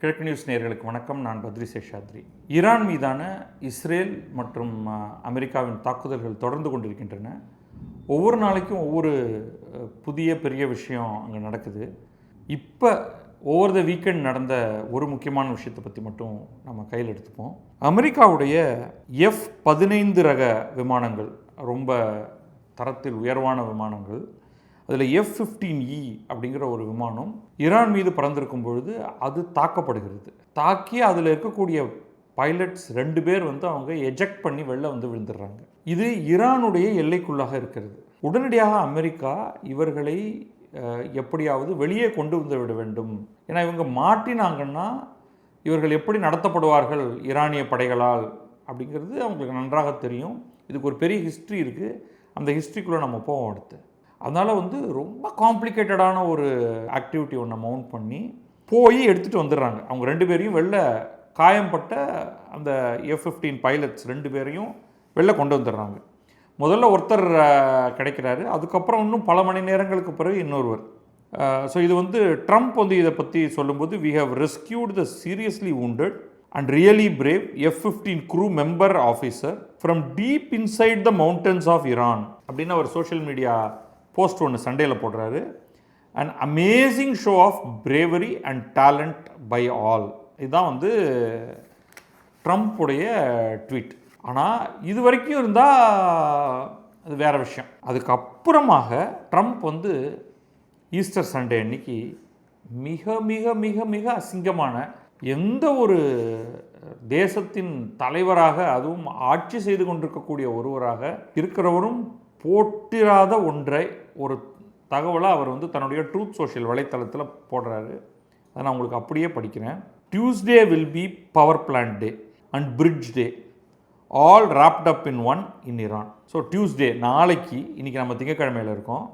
கிழக்கு நியூஸ் நேயர்களுக்கு வணக்கம். நான் பத்ரி சேஷாத்ரி. ஈரான் மீதான இஸ்ரேல் மற்றும் அமெரிக்காவின் தாக்குதல்கள் தொடர்ந்து கொண்டிருக்கின்றன. ஒவ்வொரு நாளைக்கும் ஒவ்வொரு புதிய பெரிய விஷயம் அங்கே நடக்குது. இப்போ ஓவர் த வீக்கெண்ட் நடந்த ஒரு முக்கியமான விஷயத்தை பற்றி மட்டும் நம்ம கையில் எடுத்துப்போம். அமெரிக்காவுடைய F-15 ரக விமானங்கள், ரொம்ப தரத்தில் உயர்வான விமானங்கள், அதில் F-15E அப்படிங்கிற ஒரு விமானம் ஈரான் மீது பறந்திருக்கும் பொழுது அது தாக்கப்படுகிறது. தாக்கி அதில் இருக்கக்கூடிய பைலட்ஸ் 2 பேர் அவங்க எஜெக்ட் பண்ணி வெளில விழுந்துடுறாங்க. இது ஈரானுடைய எல்லைக்குள்ளாக இருக்கிறது. உடனடியாக அமெரிக்கா இவர்களை எப்படியாவது வெளியே கொண்டு வந்து விட வேண்டும். ஏன்னா இவங்க மாட்டினாங்கன்னா இவர்கள் எப்படி நடத்தப்படுவார்கள் ஈரானிய படைகளால் அப்படிங்கிறது அவங்களுக்கு நன்றாக தெரியும். இதுக்கு ஒரு பெரிய ஹிஸ்ட்ரி இருக்குது. அந்த ஹிஸ்ட்ரிக்குள்ளே நம்ம போவோம் அடுத்து. அதனால் ரொம்ப காம்ப்ளிகேட்டடான ஒரு ஆக்டிவிட்டி ஒன்று மவுண்ட் பண்ணி போய் எடுத்துகிட்டு வந்துடுறாங்க. அவங்க 2 பேரையும் வெளில காயம்பட்ட அந்த F-15 பைலட்ஸ் 2 பேரையும் வெளில கொண்டு வந்துடுறாங்க. முதல்ல ஒருத்தர் கிடைக்கிறாரு. அதுக்கப்புறம் இன்னும் பல மணி நேரங்களுக்கு பிறகு இன்னொருவர். ஸோ இது ட்ரம்ப் இதை பற்றி சொல்லும்போது, we have rescued the seriously wounded and really brave F-15 crew member officer from deep inside the mountains of Iran அப்படின்னு அவர் சோஷியல் மீடியா போஸ்ட் ஒன்று சண்டேயில் போடுறாரு. And amazing show of bravery and talent by all. இதுதான் ட்ரம்ப்புடைய tweet. ஆனால் இது வரைக்கும் இருந்தால் அது வேறு விஷயம். அதுக்கப்புறமாக ட்ரம்ப் ஈஸ்டர் சண்டே அன்னைக்கு மிக மிக மிக மிக அசிங்கமான, எந்த ஒரு தேசத்தின் தலைவராக, அதுவும் ஆட்சி செய்து கொண்டிருக்கக்கூடிய ஒருவராக இருக்கிறவரும் போட்டிராத ஒன்றை, ஒரு தகவலை அவர் தன்னுடைய ட்ரூத் சோஷியல் வலைத்தளத்தில் போடுறாரு. அதை நான் உங்களுக்கு அப்படியே படிக்கிறேன். Tuesday will be power plant day and bridge day, all wrapped up in one in Iran. So Tuesday, நாளைக்கு, இன்றைக்கி நம்ம திங்கட்கிழமையில் இருக்கோம்,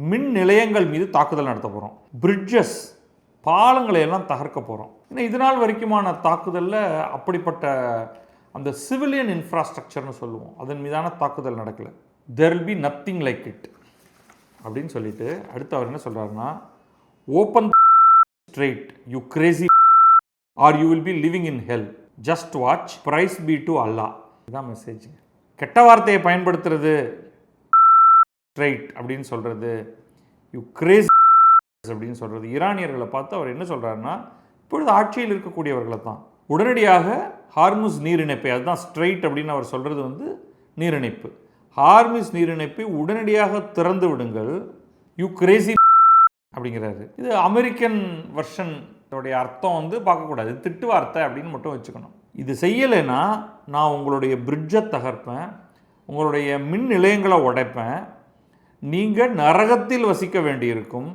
மின் நிலையங்கள் மீது தாக்குதல் நடத்த போகிறோம். பிரிட்ஜஸ், பாலங்களை எல்லாம் தகர்க்க போகிறோம். ஏன்னா இது நாள் வரைக்குமான தாக்குதலில் அப்படிப்பட்ட அந்த சிவிலியன் இன்ஃப்ராஸ்ட்ரக்சர்னு சொல்லுவோம், அதன் மீதான தாக்குதல் நடக்கலை. there will be nothing like it அப்படின்னு சொல்லிட்டு அடுத்து அவர் என்ன சொல்கிறாருன்னா, open straight you crazy or you will be living in hell, just watch, price be to Allah. இதுதான் மெசேஜ். கெட்ட வார்த்தையை பயன்படுத்துறது, straight அப்படின்னு சொல்கிறது, you crazy அப்படின்னு சொல்கிறது, ஈரானியர்களை பார்த்து அவர் என்ன சொல்கிறாருன்னா, இப்பொழுது ஆட்சியில் இருக்கக்கூடியவர்களை தான் உடனடியாக ஹார்முஸ் நீரிணைப்பை, அதுதான் ஸ்ட்ரெயிட் அப்படின்னு அவர் சொல்கிறது நீரிணைப்பு, ஹார்முஸ் நீரிணைப்பை உடனடியாக திறந்து விடுங்கள், யூ கிரேசி அப்படிங்கிறாரு. இது அமெரிக்கன் வெர்ஷனுடைய அர்த்தம் பார்க்கக்கூடாது, திட்டு வார்த்தை அப்படின்னு மட்டும் வச்சுக்கணும். இது செய்யலைன்னா நான் உங்களுடைய பிரிட்ஜை தகர்ப்பேன், உங்களுடைய மின் நிலையங்களை உடைப்பேன், நீங்கள் நரகத்தில் வசிக்க வேண்டியிருக்கும்,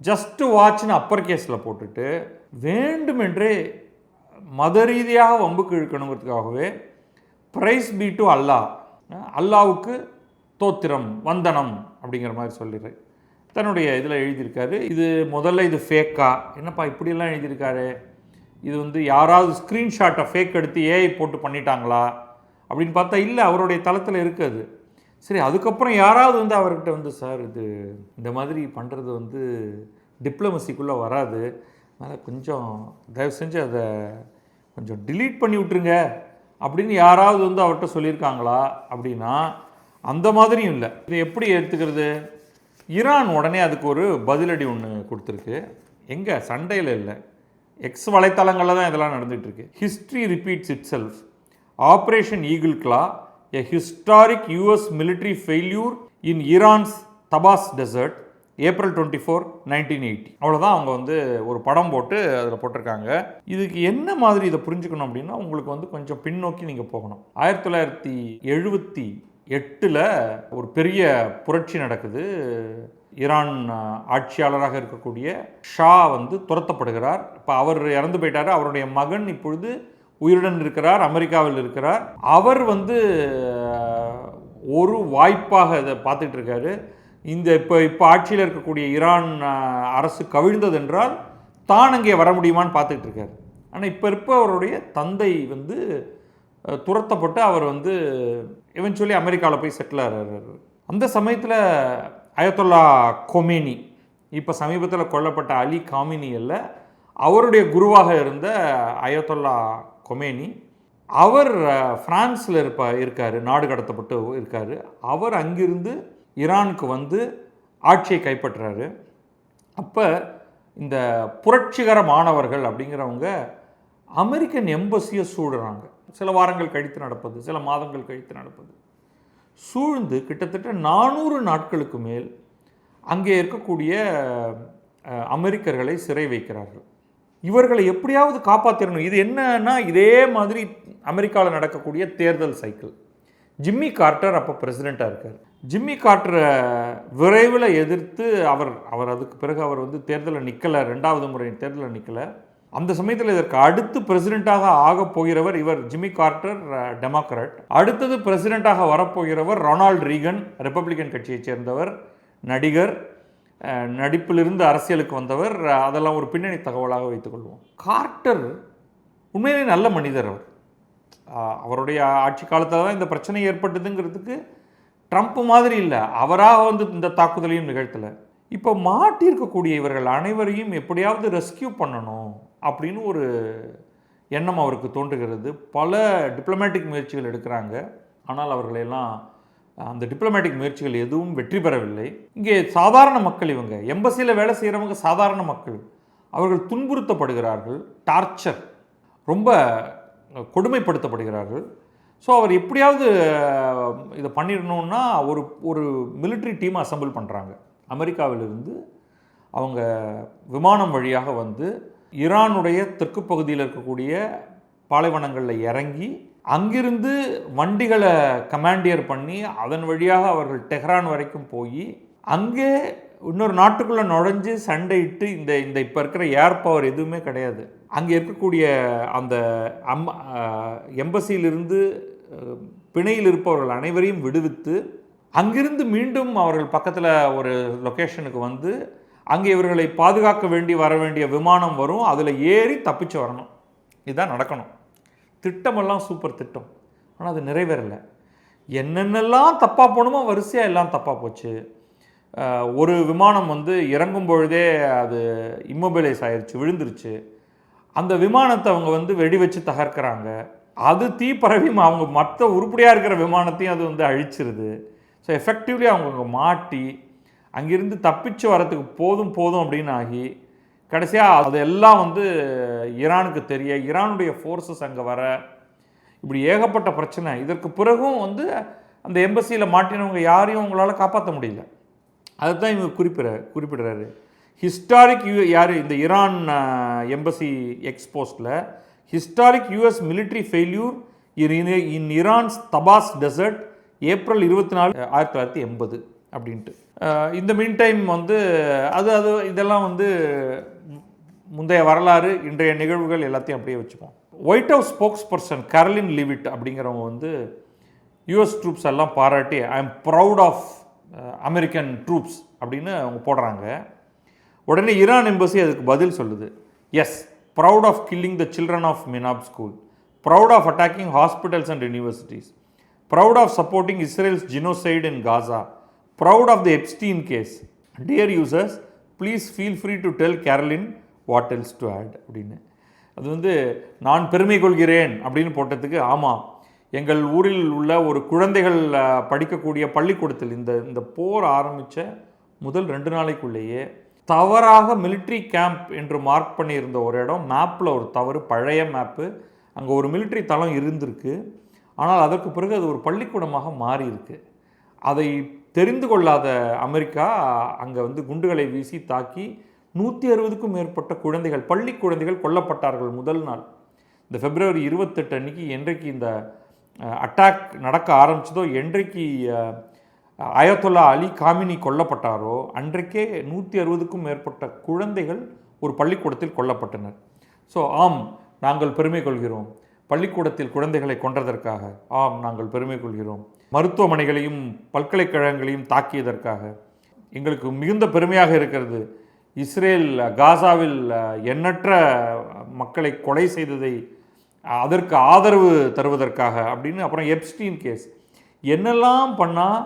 ஜஸ்ட் வாட்ச்னு அப்பர் கேஸில் போட்டுட்டு வேண்டுமென்றே மத ரீதியாக வம்புக்கு இழுக்கணுங்கிறதுக்காகவே பிரைஸ் பி டு அல்லாஹ், அல்லாவுக்கு தோத்திரம் வந்தனம் அப்படிங்கிற மாதிரி சொல்லிடுறேன் தன்னுடைய இதில் எழுதியிருக்காரு. இது முதல்ல இது ஃபேக்கா, என்னப்பா இப்படியெல்லாம் எழுதியிருக்காரு, இது யாராவது ஸ்க்ரீன்ஷாட்டை ஃபேக் எடுத்து ஏஐ போட்டு பண்ணிட்டாங்களா அப்படின்னு பார்த்தா இல்லை, அவருடைய தளத்தில் இருக்குது. சரி, அதுக்கப்புறம் யாராவது அவர்கிட்ட சார் இது இந்த மாதிரி பண்ணுறது டிப்ளமசிக்குள்ளே வராது, அதனால் கொஞ்சம் தயவு செஞ்சு அதை கொஞ்சம் டிலீட் பண்ணி விட்டுருங்க அப்படின்னு யாராவது அவர்கிட்ட சொல்லியிருக்காங்களா அப்படின்னா அந்த மாதிரியும் இல்லை. இதை எப்படி எடுத்துக்கிறது? ஈரான் உடனே அதுக்கு ஒரு பதிலடி ஒன்று கொடுத்துருக்கு. எங்கே? சண்டையில் இல்லை, எக்ஸ் வலைத்தளங்களில் தான் இதெல்லாம் நடந்துகிட்ருக்கு. History repeats it self, operation eagle கிளா, a historic US military failure in Iran's Tabas Desert, April 24, 1980. அவ்வளோதான். அவங்க ஒரு படம் போட்டு அதில் போட்டிருக்காங்க. இதுக்கு என்ன மாதிரி இதை புரிஞ்சுக்கணும் அப்படின்னா, உங்களுக்கு கொஞ்சம் பின்னோக்கி நீங்கள் போகணும். 1978 ஒரு பெரிய புரட்சி நடக்குது. ஈரான் ஆட்சியாளராக இருக்கக்கூடிய ஷா துரத்தப்படுகிறார். இப்போ அவர் இறந்து போயிட்டார். அவருடைய மகன் இப்பொழுது உயிருடன் இருக்கிறார், அமெரிக்காவில் இருக்கிறார். அவர் ஒரு வாய்ப்பாக இதை பார்த்துட்டு இருக்காரு. இந்த இப்போ ஆட்சியில் இருக்கக்கூடிய ஈரான் அரசு கவிழ்ந்ததென்றால் தான் அங்கே வர முடியுமான்னு பார்த்துட்டு இருக்காரு. ஆனால் இப்போ அவருடைய தந்தை துரத்தப்பட்டு அவர் எவென்ச்சுவலி அமெரிக்காவில் போய் செட்டில் ஆகிறார். அந்த சமயத்தில் அயத்தொல்லா கொமேனி, இப்போ சமீபத்தில் கொல்லப்பட்ட அலி காமினி அல்ல, அவருடைய குருவாக இருந்த அயத்தொல்லா கொமேனி, அவர் பிரான்ஸில் இருக்கார், நாடு கடத்தப்பட்டு இருக்கார். அவர் அங்கிருந்து ஈரானுக்கு வந்து ஆட்சியை கைப்பற்றுறாரு. அப்போ இந்த புரட்சிகர மாணவர்கள் அப்படிங்கிறவங்க அமெரிக்கன் எம்பசியை சூடுறாங்க. சில வாரங்கள் கழித்து நடப்பது, சில மாதங்கள் கழித்து நடப்பது. சூழ்ந்து கிட்டத்தட்ட 400 நாட்களுக்கு மேல் அங்கே இருக்கக்கூடிய அமெரிக்கர்களை சிறை வைக்கிறார்கள். இவர்களை எப்படியாவது காப்பாற்றிடணும். இது என்னன்னா, இதே மாதிரி அமெரிக்காவில் நடக்கக்கூடிய தேர்தல் சைக்கிள். ஜிம்மி கார்ட்டர் அப்போ பிரசிடெண்ட்டாக இருக்கார். ஜிம்மி கார்ட்டரை விரைவில் எதிர்த்து அவர் அதுக்கு பிறகு அவர் வந்து தேர்தலில் நிற்கலை, 2வது முறை தேர்தலில் நிற்கலை. அந்த சமயத்தில் இதற்கு அடுத்து பிரசிடெண்ட்டாக ஆகப் போகிறவர் இவர் ஜிம்மி கார்ட்டர், டெமோக்ராட். அடுத்தது பிரசிடெண்ட்டாக வரப்போகிறவர் ரொனால்ட் ரீகன், ரிப்பப்ளிக்கன் கட்சியைச் சேர்ந்தவர், நடிகர், நடிப்பிலிருந்து அரசியலுக்கு வந்தவர். அதெல்லாம் ஒரு பின்னணி தகவலாக வைத்துக்கொள்வோம். கார்ட்டர் உண்மையிலே நல்ல மனிதர். அவருடைய ஆட்சி காலத்தில் தான் இந்த பிரச்சனை ஏற்பட்டதுங்கிறதுக்கு ட்ரம்ப் மாதிரி இல்லை, அவராக வந்து இந்த தாக்குதலையும் நிகழ்த்தலை. இப்போ மாட்டியிருக்கக்கூடிய இவர்கள் அனைவரையும் எப்படியாவது ரெஸ்கியூ பண்ணணும் அப்படின்னு ஒரு எண்ணம் அவருக்கு தோன்றுகிறது. பல டிப்ளமேட்டிக் முயற்சிகள் எடுக்கிறாங்க. ஆனால் அவர்களெல்லாம் அந்த டிப்ளமேட்டிக் முயற்சிகள் எதுவும் வெற்றி பெறவில்லை. இங்கே சாதாரண மக்கள், இவங்க எம்பசியில் வேலை செய்கிறவங்க சாதாரண மக்கள், அவர்கள் துன்புறுத்தப்படுகிறார்கள், டார்ச்சர், ரொம்ப கொடுமைப்படுத்தப்படுகிறார்கள். ஸோ அவர் எப்படியாவது இதை பண்ணிடணுன்னா ஒரு மிலிட்ரி டீமை அசம்பிள் பண்ணுறாங்க. அமெரிக்காவிலிருந்து அவங்க விமானம் வழியாக வந்து ஈரானுடைய தெற்கு பகுதியில் இருக்கக்கூடிய பாலைவனங்களில் இறங்கி அங்கிருந்து வண்டிகளை கமாண்டியர் பண்ணி அதன் வழியாக அவர்கள் டெஹ்ரான் வரைக்கும் போய் அங்கே இன்னொரு நாட்டுக்குள்ளே நுழைஞ்சு சண்டையிட்டு இந்த இப்போ இருக்கிற ஏர் பவர் எதுவுமே கிடையாது. அங்கே இருக்கக்கூடிய அந்த எம்பசியிலிருந்து பிணையில் இருப்பவர்கள் அனைவரையும் விடுவித்து அங்கிருந்து மீண்டும் அவர்கள் பக்கத்தில் ஒரு லொக்கேஷனுக்கு வந்து அங்கே இவர்களை பாதுகாக்க வர வேண்டிய விமானம் வரும், அதில் ஏறி தப்பிச்சு வரணும். இதுதான் நடக்கணும். திட்டமெல்லாம் சூப்பர் திட்டம். ஆனால் அது நிறைவேறலை. என்னென்னலாம் தப்பாக போகணுமோ வரிசையாக எல்லாம் தப்பாக போச்சு. ஒரு விமானம் வந்து இறங்கும் பொழுதே அது இம்மொபிலைஸ் ஆயிடுச்சு, விழுந்துருச்சு. அந்த விமானத்தை அவங்க வந்து வெடி வச்சு தகர்க்கிறாங்க. அது தீ பரவி அவங்க மற்ற உருப்படியாக இருக்கிற விமானத்தையும் அது வந்து அழிச்சிருது. ஸோ எஃபெக்டிவ்லி அவங்க மாட்டி அங்கிருந்து தப்பிச்சு வரத்துக்கு போதும் அப்படின்னு ஆகி கடைசியாக அதெல்லாம் வந்து ஈரானுக்கு தெரிய, ஈரானுடைய ஃபோர்ஸஸ் அங்கே வர, இப்படி ஏகப்பட்ட பிரச்சனை. இதற்கு பிறகும் வந்து அந்த எம்பசியில் மாட்டினவங்க யாரையும் அவங்களால காப்பாற்ற முடியல. அதுதான் இவங்க குறிப்பிடுறாரு. ஹிஸ்டாரிக் யார் இந்த ஈரான் எம்பசி எக்ஸ்போஸ்டில் historic US military failure in Iran's Tabas desert April 24, 1980 அப்படின்ட்டு. இந்த மீன் டைம் வந்து அது இதெல்லாம் வந்து முந்தைய வரலாறு, இன்றைய நிகழ்வுகள் எல்லாத்தையும் அப்படியே வச்சுப்போம். White house spokesperson Karoline Leavitt அப்படிங்கிறவங்க வந்து யூஎஸ் ட்ரூப்ஸ் எல்லாம் பாராட்டி I am proud of American troops அப்படின்னு அவங்க போடுறாங்க. உடனே ஈரான் எம்பசி அதுக்கு பதில் சொல்லுது, yes, proud of killing the children of Minab school, proud of attacking hospitals and universities, proud of supporting Israel's genocide in Gaza, proud of the Epstein case, dear users please feel free to tell Karoline what else to add அப்படின்னு. அது வந்து நான் பெருமை கொள்கிறேன் அப்படின்னு போட்டதுக்கு, ஆமாம், எங்கள் ஊரில் உள்ள ஒரு குழந்தைகள் படிக்கக்கூடிய பள்ளிக்கூடத்தில் இந்த போர் ஆரம்பித்த முதல் 2 நாளைக்குள்ளேயே தவறாக மிலிட்ரி கேம்ப் என்று மார்க் பண்ணியிருந்த ஒரு இடம் மேப்பில் ஒரு தவறு, பழைய மேப்பு, அங்கே ஒரு மிலிட்ரி தளம் இருந்திருக்கு. ஆனால் அதற்கு பிறகு அது ஒரு பள்ளிக்கூடமாக மாறி இருக்கு. அதை தெரிந்து கொள்ளாத அமெரிக்கா அங்கே வந்து குண்டுகளை வீசி தாக்கி 160க்கும் மேற்பட்ட குழந்தைகள், பள்ளி குழந்தைகள் கொல்லப்பட்டார்கள் முதல் நாள். இந்த February 28 அன்னைக்கு, என்றைக்கு இந்த அட்டாக் நடக்க ஆரம்பிச்சதோ, என்றைக்கு அயத்தொல்லா அலி காமினி கொல்லப்பட்டாரோ அன்றைக்கே 160க்கும் மேற்பட்ட குழந்தைகள் ஒரு பள்ளிக்கூடத்தில் கொல்லப்பட்டனர். ஸோ ஆம், நாங்கள் பெருமை கொள்கிறோம். பள்ளிக்கூடத்தில் குழந்தைகளை கொன்றதற்காக ஆம், நாங்கள் பெருமை கொள்கிறோம். மருத்துவமனைகளையும் பல்கலைக்கழகங்களையும் தாக்கியதற்காக எங்களுக்கு மிகுந்த பெருமையாக இருக்கிறது. இஸ்ரேல் காசாவில் எண்ணற்ற மக்களை கொலை செய்ததை அதற்கு ஆதரவு தருவதற்காக அப்படின்னு. அப்புறம் எப்ஸ்டீன் கேஸ், என்னெல்லாம் பண்ணால்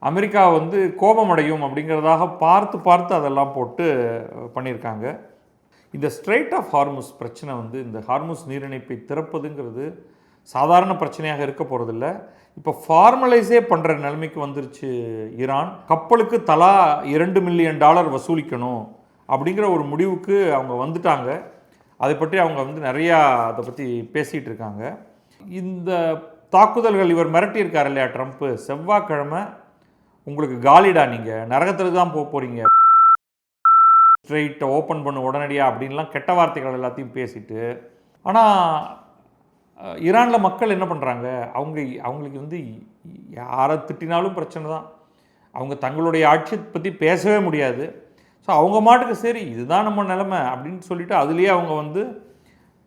அமெரிக்கா வந்து கோபமடையும் அப்படிங்கிறதாக பார்த்து அதெல்லாம் போட்டு பண்ணியிருக்காங்க. இந்த ஸ்ட்ரெய்ட் ஆஃப் ஹார்முஸ் பிரச்சனை வந்து இந்த ஹார்முஸ் நீரிணைப்பை திறப்பதுங்கிறது சாதாரண பிரச்சனையாக இருக்க போகிறதில்ல. இப்போ ஃபார்மலைஸே பண்ணுற நிலைமைக்கு வந்துருச்சு ஈரான். கப்பலுக்கு தலா $2 மில்லியன் வசூலிக்கணும் அப்படிங்கிற ஒரு முடிவுக்கு அவங்க வந்துட்டாங்க. அதை பற்றி அவங்க வந்து நிறையா அதை பற்றி பேசிகிட்டு இருக்காங்க. இந்த தாக்குதல்கள் இவர் மிரட்டியிருக்கார் இல்லையா ட்ரம்ப்பு, செவ்வாய்க்கிழமை உங்களுக்கு காலிடா, நீங்கள் நரகத்துக்கு தான் போக போகிறீங்க, ஸ்ட்ரெயிட்டை ஓப்பன் பண்ணு உடனடியாக அப்படின்லாம் கெட்ட வார்த்தைகள் எல்லாத்தையும் பேசிட்டு. ஆனால் ஈரானில் மக்கள் என்ன பண்ணுறாங்க, அவங்களுக்கு வந்து யாரை திட்டினாலும் பிரச்சனை தான். அவங்க தங்களுடைய ஆட்சியை பற்றி பேசவே முடியாது. ஸோ அவங்க மாட்டுக்கு சரி இதுதான் நம்ம நிலைமை அப்படின்னு சொல்லிட்டு அதுலேயே அவங்க வந்து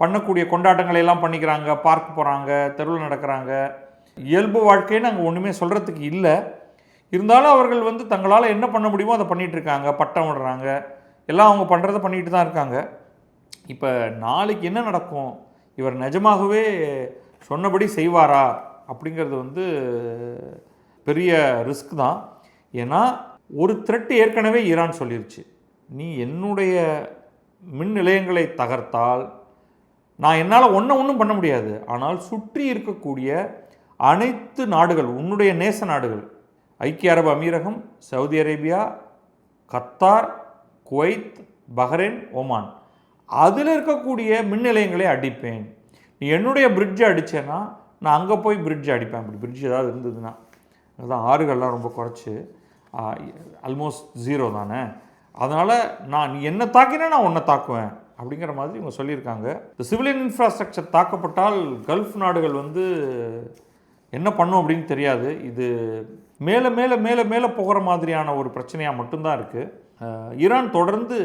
பண்ணக்கூடிய கொண்டாட்டங்களை எல்லாம் பண்ணிக்கிறாங்க, பார்க்க போகிறாங்க, தெருவில் நடக்கிறாங்க. இயல்பு வாழ்க்கைன்னு அங்கே ஒன்றுமே சொல்கிறதுக்கு இல்லை. இருந்தாலும் அவர்கள் வந்து தங்களால் என்ன பண்ண முடியுமோ அதை பண்ணிகிட்ருக்காங்க, பட்டம் விடுறாங்க, எல்லாம் அவங்க பண்ணுறதை பண்ணிட்டு தான் இருக்காங்க. இப்போ நாளைக்கு என்ன நடக்கும், இவர் நிஜமாகவே சொன்னபடி செய்வாரா அப்படிங்கிறது வந்து பெரிய ரிஸ்க் தான். ஏன்னா ஒரு த்ரெட் ஏற்கனவே ஈரான் சொல்லிருச்சு, நீ என்னுடைய மின் நிலையங்களை தகர்த்தால் நான் என்னால் ஒன்றும் பண்ண முடியாது, ஆனால் சுற்றி இருக்கக்கூடிய அனைத்து நாடுகள், உன்னுடைய நேச நாடுகள், ஐக்கிய அரபு அமீரகம், Saudi Arabia, Qatar, Kuwait, Bahrain, Oman, அதில் இருக்கக்கூடிய மின் நிலையங்களை அடிப்பேன். நீ என்னுடைய பிரிட்ஜை அடித்தேன்னா நான் அங்கே போய் பிரிட்ஜை அடிப்பேன். அப்படி பிரிட்ஜ் ஏதாவது இருந்ததுன்னா, அதுதான் ஆறுகள்லாம் ரொம்ப குறைச்சி ஆல்மோஸ்ட் 0 தானே, அதனால் நீ என்ன தாக்கினா நான் உன்னை தாக்குவேன் அப்படிங்கிற மாதிரி இவங்க சொல்லியிருக்காங்க. இந்த சிவிலியன் இன்ஃப்ராஸ்ட்ரக்சர் தாக்கப்பட்டால் கல்ஃப் நாடுகள் வந்து என்ன பண்ணும் அப்படின்னு தெரியாது. இது மேலே மேலே மேலே மேலே போகிற மாதிரியான ஒரு பிரச்சனையாக மட்டும்தான் இருக்குது. ஈரான் தொடர்ந்து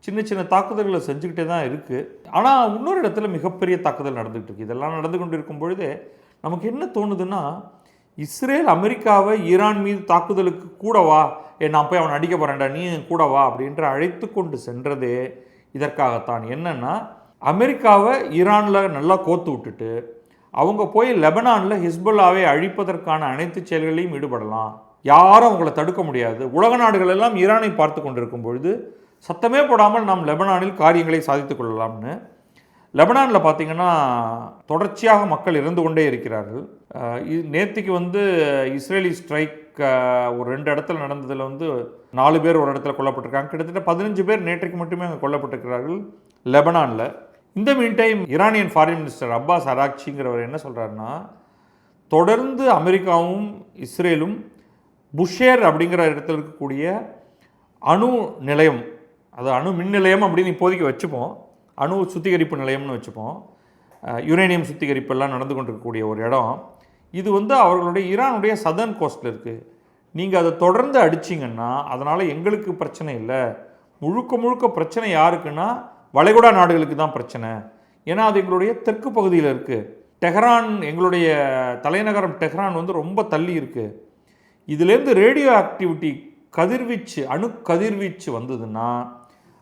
சின்ன சின்ன தாக்குதல்களை செஞ்சுக்கிட்டே தான் இருக்குது. ஆனால் இன்னொரு இடத்துல மிகப்பெரிய தாக்குதல் நடந்துகிட்டு இருக்குது. இதெல்லாம் நடந்து கொண்டு இருக்கும் பொழுதே நமக்கு என்ன தோணுதுன்னா, இஸ்ரேல் அமெரிக்காவை ஈரான் மீது தாக்குதலுக்கு கூடவா, நான் போய் அவனை அடிக்க போகிறேன்டா, நீ கூடவா அப்படின்ற அழைத்து கொண்டு சென்றதே இதற்காகத்தான். என்னென்னா, அமெரிக்காவை ஈரானில் நல்லா கோத்து விட்டுட்டு அவங்க போய் லெபனானில் ஹிஸ்புல்லாவை அழிப்பதற்கான அனைத்து செயல்களையும் ஈடுபடலாம், யாரும் அவங்கள தடுக்க முடியாது. உலக நாடுகள் எல்லாம் ஈரானை பார்த்து கொண்டிருக்கும் பொழுது சத்தமே போடாமல் நாம் லெபனானில் காரியங்களை சாதித்து கொள்ளலாம்னு. லெபனானில் பார்த்திங்கன்னா தொடர்ச்சியாக மக்கள் இறந்து கொண்டே இருக்கிறார்கள். நேற்றுக்கு வந்து இஸ்ரேலி ஸ்ட்ரைக் ஒரு 2 இடத்துல நடந்ததில் வந்து 4 பேர் ஒரு இடத்துல கொல்லப்பட்டிருக்காங்க. கிட்டத்தட்ட 15 பேர் நேற்றைக்கு மட்டுமே அங்கே கொல்லப்பட்டிருக்கிறார்கள் லெபனானில். இந்த meantime Iranian foreign minister Abbas அராக்சிங்கிறவர் என்ன சொல்கிறாருன்னா, தொடர்ந்து அமெரிக்காவும் இஸ்ரேலும் புஷேர் அப்படிங்கிற இடத்துல இருக்கக்கூடிய அணு நிலையம், அது அணு மின் நிலையம் அப்படின்னு இப்போதைக்கு வச்சுப்போம், அணு சுத்திகரிப்பு நிலையம்னு வச்சுப்போம், யுரேனியம் சுத்திகரிப்பெல்லாம் நடந்து கொண்டிருக்கக்கூடிய ஒரு இடம். இது வந்து அவர்களுடைய ஈரானுடைய சதர்ன் கோஸ்ட்டில் இருக்குது. நீங்கள் அதை தொடர்ந்து அடிச்சிங்கன்னா அதனால் எங்களுக்கு பிரச்சனை இல்லை, முழுக்க முழுக்க பிரச்சனை யாருக்குன்னா வளைகுடா நாடுகளுக்கு தான் பிரச்சனை. ஏன்னா அது எங்களுடைய தெற்கு பகுதியில் இருக்குது. டெஹ்ரான், எங்களுடைய தலைநகரம் டெஹ்ரான் வந்து ரொம்ப தள்ளி இருக்குது. இதுலேருந்து ரேடியோ ஆக்டிவிட்டி கதிர்வீச்சு, அணு கதிர்வீச்சு வந்ததுன்னா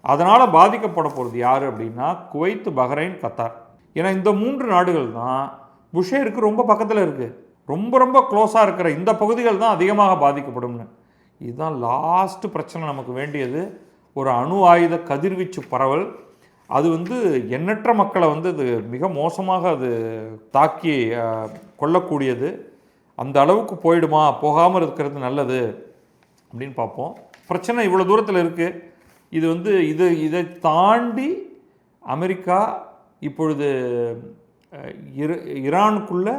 அதனால் பாதிக்கப்பட போகிறது யார் அப்படின்னா குவைத், பஹ்ரைன், கத்தார். ஏன்னா இந்த 3 நாடுகள் தான் புஷேருக்கு ரொம்ப பக்கத்தில் இருக்குது, ரொம்ப ரொம்ப க்ளோஸாக இருக்கிற இந்த பகுதிகள் தான் அதிகமாக பாதிக்கப்படும்னு. இதுதான் லாஸ்ட் பிரச்சனை நமக்கு வேண்டியது, ஒரு அணு ஆயுத கதிர்வீச்சு பரவல். அது வந்து எண்ணற்ற மக்களை வந்து அது மிக மோசமாக அது தாக்கி கொள்ளக்கூடியது. அந்த அளவுக்கு போயிடுமா, போகாமல் இருக்கிறது நல்லது அப்படின்னு பார்ப்போம். பிரச்சனை இவ்வளோ தூரத்தில் இருக்குது. இது வந்து இதை தாண்டி அமெரிக்கா இப்பொழுது ஈரானுக்குள்ளே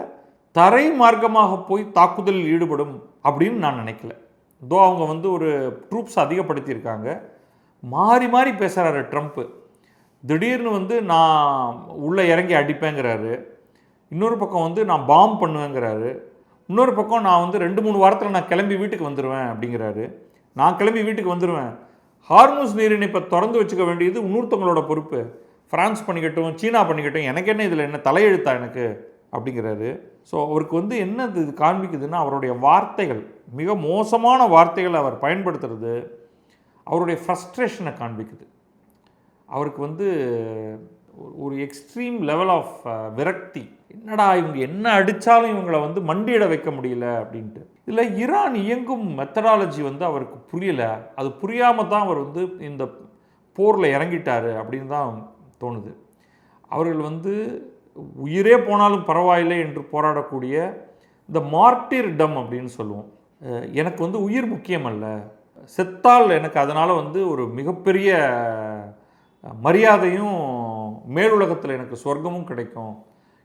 தரை மார்க்கமாக போய் தாக்குதலில் ஈடுபடும் அப்படின்னு நான் நினைக்கல. இதோ அவங்க வந்து ஒரு ட்ரூப்ஸ் அதிகப்படுத்தியிருக்காங்க. மாறி மாறி பேசுகிறாரு ட்ரம்ப்பு. திடீர்னு வந்து நான் உள்ளே இறங்கி அடிப்பேங்கிறாரு, இன்னொரு பக்கம் வந்து நான் பாம் பண்ணுவேங்கிறாரு, இன்னொரு பக்கம் நான் வந்து 2-3 வாரத்தில் நான் கிளம்பி வீட்டுக்கு வந்துடுவேன் அப்படிங்கிறாரு. நான் கிளம்பி வீட்டுக்கு வந்துடுவேன், ஹார்முஸ் நீரிணைப்பை திறந்து வச்சுக்க வேண்டியது இன்னொருத்தவங்களோட பொறுப்பு, ஃப்ரான்ஸ் பண்ணிக்கட்டும், சீனா பண்ணிக்கட்டும், எனக்கு என்ன இதில் என்ன தலையெழுத்தா எனக்கு அப்படிங்கிறாரு. ஸோ அவருக்கு வந்து என்ன இது காண்பிக்குதுன்னா, அவருடைய வார்த்தைகள், மிக மோசமான வார்த்தைகளை அவர் பயன்படுத்துறது அவருடைய ஃப்ரஸ்ட்ரேஷனை காண்பிக்குது. அவருக்கு வந்து ஒரு எக்ஸ்ட்ரீம் லெவல் ஆஃப் விரக்தி. என்னடா இவங்க என்ன அடித்தாலும் இவங்களை வந்து மண்டியிட வைக்க முடியல அப்படின்ட்டு. இதில் ஈரான் இயங்கும் மெத்தடாலஜி வந்து அவருக்கு புரியலை. அது புரியாமல் தான் அவர் வந்து இந்த போரில் இறங்கிட்டாரு அப்படின்னு தான் தோணுது. அவர்கள் வந்து உயிரே போனாலும் பரவாயில்லை என்று போராடக்கூடிய இந்த மார்ட்டிர்டம் அப்படின்னு சொல்லுவோம். எனக்கு வந்து உயிர் முக்கியம் அல்ல, செத்தால் எனக்கு அதனால் வந்து ஒரு மிகப்பெரிய மரியாதையும் மேலுலகத்தில் எனக்கு சொர்க்கமும் கிடைக்கும்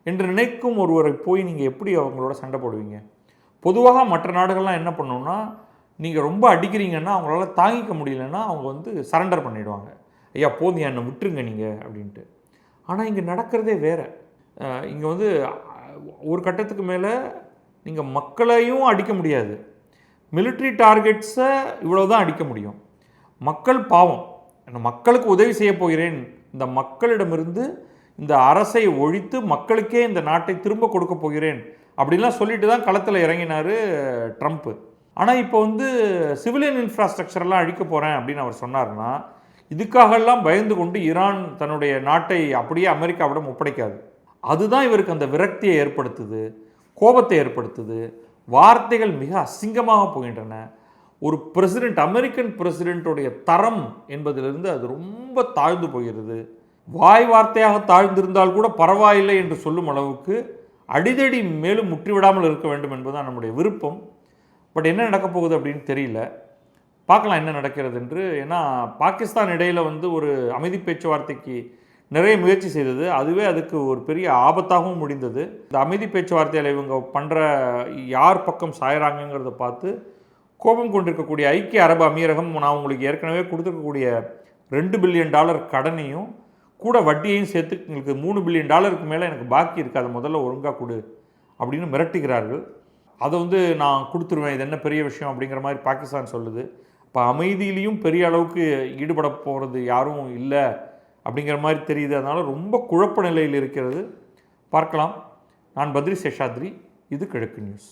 என்று நினைக்கும் ஒருவரை போய் நீங்கள் எப்படி அவங்களோட சண்டை போடுவீங்க? பொதுவாக மற்ற நாடுகள்லாம் என்ன பண்ணணும்னா, நீங்கள் ரொம்ப அடிக்கிறீங்கன்னா அவங்களால தாங்கிக்க முடியலன்னா அவங்க வந்து சரண்டர் பண்ணிவிடுவாங்க. ஐயா போதும் என்னை விட்டுருங்க நீங்கள் அப்படின்ட்டு. ஆனால் இங்கே நடக்கிறதே வேறு. இங்கே வந்து ஒரு கட்டத்துக்கு மேலே நீங்கள் மக்களையும் அடிக்க முடியாது, மிலிட்ரி டார்கெட்ஸை இவ்வளோ தான் அடிக்க முடியும். மக்கள் பாவம், மக்களுக்கு உதவி செய்ய போகிறேன், இந்த மக்களிடமிருந்து இந்த அரசை ஒழித்து மக்களுக்கே இந்த நாட்டை திரும்ப கொடுக்க போகிறேன் அப்படின்லாம் சொல்லிட்டு தான் களத்தில் இறங்கினார் ட்ரம்ப்பு. ஆனால் இப்போ வந்து சிவிலியன் இன்ஃப்ராஸ்ட்ரக்சரெல்லாம் அழிக்க போகிறேன் அப்படின்னு அவர் சொன்னார்னா, இதுக்காகலாம் பயந்து கொண்டு ஈரான் தன்னுடைய நாட்டை அப்படியே அமெரிக்காவிடம் ஒப்படைக்காது. அதுதான் இவருக்கு அந்த விரக்தியை ஏற்படுத்துது, கோபத்தை ஏற்படுத்துது. வார்த்தைகள் மிக அசிங்கமாக போகின்றன. ஒரு பிரசிடெண்ட், அமெரிக்கன் பிரசிடெண்ட்டுடைய தரம் என்பதிலிருந்து அது ரொம்ப தாழ்ந்து போகிறது. வாய் வார்த்தையாக தாழ்ந்திருந்தால் கூட பரவாயில்லை என்று சொல்லும் அளவுக்கு அடிதடி மேலும் முற்றிவிடாமல் இருக்க வேண்டும் என்பதுதான் நம்முடைய விருப்பம். பட் என்ன நடக்க போகுது அப்படின்னு தெரியல. பார்க்கலாம் என்ன நடக்கிறது என்று. ஏன்னா பாகிஸ்தான் இடையில் வந்து ஒரு அமைதி பேச்சுவார்த்தைக்கு நிறைய முயற்சி செய்தது. அதுவே அதுக்கு ஒரு பெரிய ஆபத்தாகவும் முடிந்தது. இந்த அமைதி பேச்சுவார்த்தையில் இவங்க பண்ணுற யார் பக்கம் சாயறாங்கங்கிறத பார்த்து கோபம் கொண்டிருக்கக்கூடிய ஐக்கிய அரபு அமீரகம், நான் உங்களுக்கு ஏற்கனவே கொடுத்துருக்கக்கூடிய $2 பில்லியன் கடனையும் கூட வட்டியையும் சேர்த்து உங்களுக்கு $3 பில்லியன் மேலே எனக்கு பாக்கி இருக்குது, அதை முதல்ல ஒழுங்காக கொடு அப்படின்னு மிரட்டுகிறார்கள். அதை வந்து நான் கொடுத்துருவேன், இது என்ன பெரிய விஷயம் அப்படிங்கிற மாதிரி பாகிஸ்தான் சொல்லுது. இப்போ அமைதியிலையும் பெரிய அளவுக்கு ஈடுபட போகிறது யாரும் இல்லை அப்படிங்கிற மாதிரி தெரியுது. அதனால் ரொம்ப குழப்ப நிலையில் இருக்கிறது. பார்க்கலாம். நான் பத்ரி சேஷாத்ரி, இது கிழக்கு நியூஸ்.